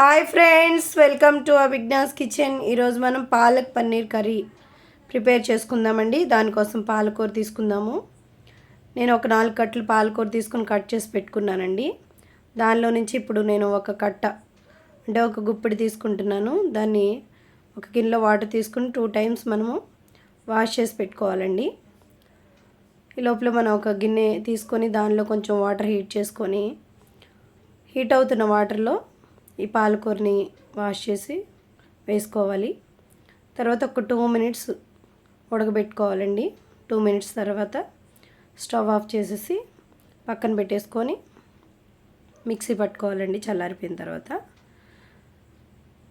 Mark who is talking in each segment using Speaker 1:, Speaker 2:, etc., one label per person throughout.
Speaker 1: Hi friends, welcome to Abhigna's kitchen. ఈరోజు మనం palak paneer curry prepare చేసుకుందామండి. దానికోసం పాలకూర తీసుకుందాము. నేను ఒక 4 కట్టలు పాలకూర తీసుకుని కట్ చేసి పెట్టుకున్నానండి. దానిలో నుంచి ఇప్పుడు నేను ఒక కట్ట అంటే ఒక గుప్పిడి తీసుకుంటున్నాను. దాన్ని ఒక గిన్నెలో వాటర్ తీసుకుని 2 టైమ్స్ మనము వాష్ చేసి పెట్టుకోవాలండి. ఈ లోపల మనం ఒక గిన్నె తీసుకొని దానిలో కొంచెం వాటర్ హీట్ చేసుకొని హీట్ అవుతున్న వాటర్లో ఈ పాలకూరని వాష్ చేసి వేసుకోవాలి. తర్వాత ఒక 2 మినిట్స్ ఉడకబెట్టుకోవాలండి. 2 మినిట్స్ తర్వాత స్టవ్ ఆఫ్ చేసేసి పక్కన పెట్టేసుకొని మిక్సీ పట్టుకోవాలండి చల్లారిపోయిన తర్వాత.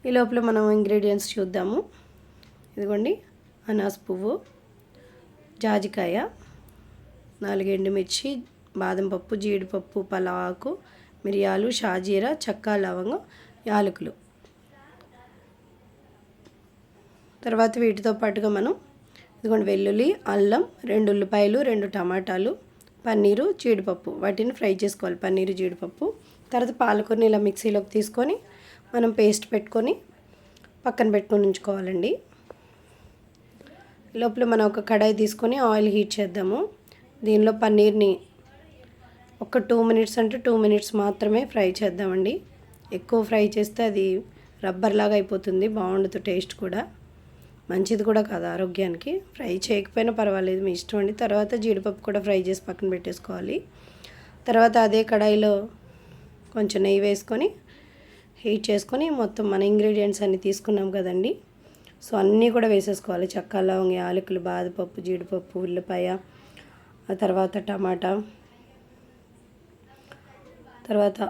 Speaker 1: ఈ లోపల మనం ఇంగ్రీడియంట్స్ చూద్దాము. ఇదిగోండి, అనాస పువ్వు, జాజికాయ, 4 ఎండుమిర్చి, బాదం పప్పు, జీడిపప్పు, పలాకు, మిరియాలు, షాజీరా, చెక్క, లవంగం, యాలకులు. తర్వాత వీటితో పాటుగా మనం ఇదిగోండి వెల్లుల్లి, అల్లం, 2 ఉల్లిపాయలు, 2 టమాటాలు, పన్నీరు, జీడిపప్పు, వాటిని ఫ్రై చేసుకోవాలి. పన్నీరు, జీడిపప్పు. తర్వాత పాలకూరని ఇలా మిక్సీలోకి తీసుకొని మనం పేస్ట్ పెట్టుకొని పక్కన పెట్టుకొని ఉంచుకోవాలండి. లోపల మనం ఒక కడాయి తీసుకొని ఆయిల్ హీట్ చేద్దాము. దీనిలో పన్నీర్ని ఒక 2 మినిట్స్ అంటే 2 మినిట్స్ మాత్రమే ఫ్రై చేద్దామండి. ఎక్కువ ఫ్రై చేస్తే అది రబ్బర్ లాగా అయిపోతుంది, బాగుండదు, టేస్ట్ కూడా మంచిది కూడా కాదు ఆరోగ్యానికి. ఫ్రై చేయకపోయినా పర్వాలేదు, మీ ఇష్టం అండి. తర్వాత జీడిపప్పు కూడా ఫ్రై చేసి పక్కన పెట్టేసుకోవాలి. తర్వాత అదే కడాయిలో కొంచెం నెయ్యి వేసుకొని హీట్ చేసుకొని మొత్తం మన ఇంగ్రీడియంట్స్ అన్నీ తీసుకున్నాం కదండి, సో అన్నీ కూడా వేసేసుకోవాలి. చెక్క, లవంగ, యాలకులు, బాదపప్పు, జీడిపప్పు, ఉల్లిపాయ, ఆ తర్వాత టమాటా, తర్వాత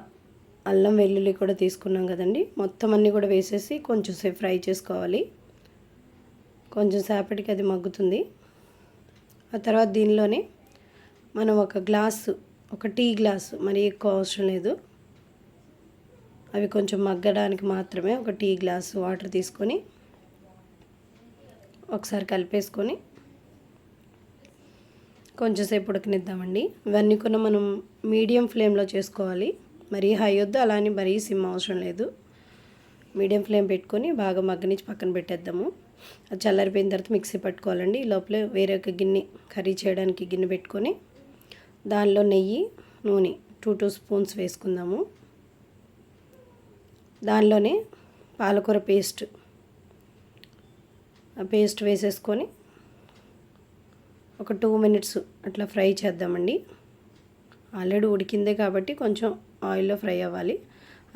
Speaker 1: అల్లం, వెల్లుల్లి కూడా తీసుకున్నాం కదండి, మొత్తం అన్నీ కూడా వేసేసి కొంచెం సేపు ఫ్రై చేసుకోవాలి. కొంచెం సేపటికి అది మగ్గుతుంది. ఆ తర్వాత దీనిలోనే మనం ఒక టీ గ్లాసు, మరి ఎక్కువ అవసరం లేదు, అవి కొంచెం మగ్గడానికి మాత్రమే ఒక టీ గ్లాసు వాటర్ తీసుకొని ఒకసారి కలిపేసుకొని కొంచెంసేపు ఉడకనిద్దామండి. ఇవన్నీ కూడా మనం మీడియం ఫ్లేమ్లో చేసుకోవాలి. మరీ హై వద్దు, అలానే మరీ సిమ్ అవసరం లేదు. మీడియం ఫ్లేమ్ పెట్టుకొని బాగా మగ్గనిచ్చి పక్కన పెట్టేద్దాము. అది చల్లారిపోయిన తర్వాత మిక్సీ పట్టుకోవాలండి. ఈ లోపల వేరే ఒక గిన్నె, కర్రీ చేయడానికి గిన్నె పెట్టుకొని దానిలో నెయ్యి, నూనె 2 స్పూన్స్ వేసుకుందాము. దానిలోనే పాలకూర పేస్ట్ వేసేసుకొని ఒక 2 మినిట్స్ అట్లా ఫ్రై చేద్దామండి. ఆల్రెడీ ఉడికిందే కాబట్టి కొంచెం ఆయిల్లో ఫ్రై అవ్వాలి.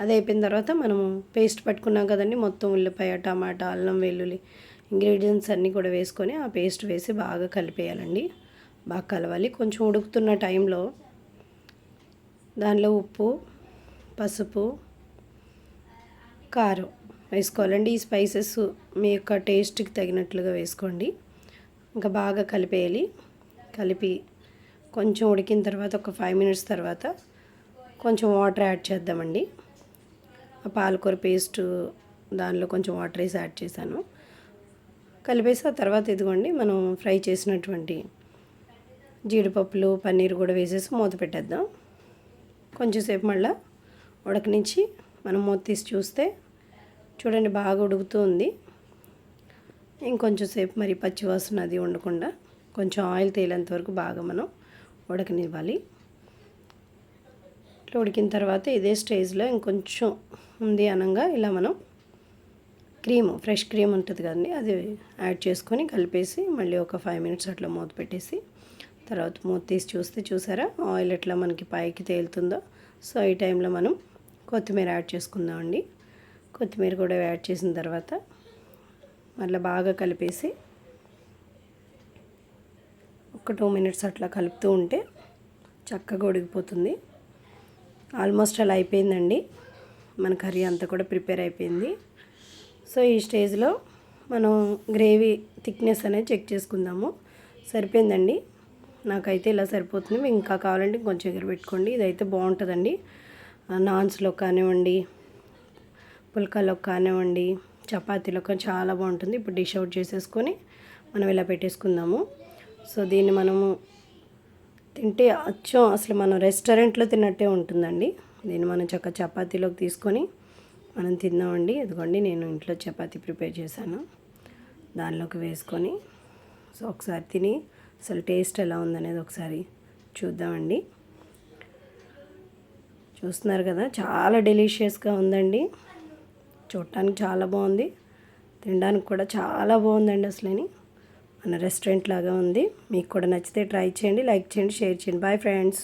Speaker 1: అది అయిపోయిన తర్వాత మనము పేస్ట్ పట్టుకున్నాం కదండి, మొత్తం ఉల్లిపాయ, టమాటా, అల్లం, వెల్లుల్లి ఇంగ్రీడియంట్స్ అన్నీ కూడా వేసుకొని ఆ పేస్ట్ వేసి బాగా కలిపేయాలండి. బాగా కలవాలి. కొంచెం ఉడుకుతున్న టైంలో దానిలో ఉప్పు, పసుపు, కారం వేసుకోవాలండి. ఈ స్పైసెస్ మీ యొక్క టేస్ట్కి తగినట్లుగా వేసుకోండి. ఇంకా బాగా కలిపేయాలి. కలిపి కొంచెం ఉడికిన తర్వాత ఒక 5 మినిట్స్ తర్వాత కొంచెం వాటర్ యాడ్ చేద్దామండి. ఆ పాలకూర పేస్ట్ దానిలో కొంచెం వాటర్ వేసి యాడ్ చేశాను. కలిపేసి ఆ తర్వాత ఇదిగోండి మనం ఫ్రై చేసినటువంటి జీడిపప్పులు, పన్నీర్ కూడా వేసేసి మూత పెట్టేద్దాం. కొంచెంసేపు మళ్ళీ ఉడకనిచ్చి మనం మూత తీసి చూస్తే చూడండి బాగా ఉడుకుతూ ఉంది. ఇంకొంచెం సేపు మరి పచ్చివాసన అది ఉండకుండా కొంచెం ఆయిల్ తేలేంత వరకు బాగా మనం ఉడకనివ్వాలి. ఇట్లా ఉడికిన తర్వాత ఇదే స్టేజ్లో ఇంకొంచెం ఉంది అనగా ఇలా మనం ఫ్రెష్ క్రీమ్ ఉంటుంది కదండి, అది యాడ్ చేసుకొని కలిపేసి మళ్ళీ ఒక 5 మినిట్స్ అట్లా మూత పెట్టేసి తర్వాత మూత తీసి చూస్తే చూసారా ఆయిల్ ఎట్లా మనకి పైకి తేలుతుందో. సో ఈ టైంలో మనం కొత్తిమీర యాడ్ చేసుకుందామండి. కొత్తిమీర కూడా యాడ్ చేసిన తర్వాత మళ్ళీ బాగా కలిపేసి ఒక 2 మినిట్స్ అట్లా కలుపుతూ ఉంటే చక్కగా ఉడికిపోతుంది. ఆల్మోస్ట్ అలా అయిపోయిందండి. మన కర్రీ అంతా కూడా ప్రిపేర్ అయిపోయింది. సో ఈ స్టేజ్లో మనం గ్రేవీ థిక్నెస్ అనేది చెక్ చేసుకుందాము. సరిపోయిందండి, నాకైతే ఇలా సరిపోతుంది. మీకు ఇంకా కావాలంటే కొంచెం ఎగరబెట్టుకోండి. ఇదైతే బాగుంటుందండి. నాన్స్లో కానివ్వండి, పుల్కాలో కానివ్వండి, చపాతీలో కానీ చాలా బాగుంటుంది. ఇప్పుడు డిష్ అవుట్ చేసేసుకొని మనం ఇలా పెట్టేసుకుందాము. సో దీన్ని మనము తింటే అచ్చం అసలు మనం రెస్టారెంట్లో తిన్నట్టే ఉంటుందండి. దీన్ని మనం చపాతీలోకి తీసుకొని మనం తిందామండి. ఇదిగోండి నేను ఇంట్లో చపాతీ ప్రిపేర్ చేశాను, దానిలోకి వేసుకొని సో ఒకసారి తిని అసలు టేస్ట్ ఎలా ఉందనేది ఒకసారి చూద్దామండి. చూస్తున్నారు కదా, చాలా డెలిషియస్గా ఉందండి. చూడటానికి చాలా బాగుంది, తినడానికి కూడా చాలా బాగుందండి. అసలని మన రెస్టారెంట్ లాగా ఉంది. మీకు కూడా నచ్చితే ట్రై చేయండి, లైక్ చేయండి, షేర్ చేయండి. Bye friends.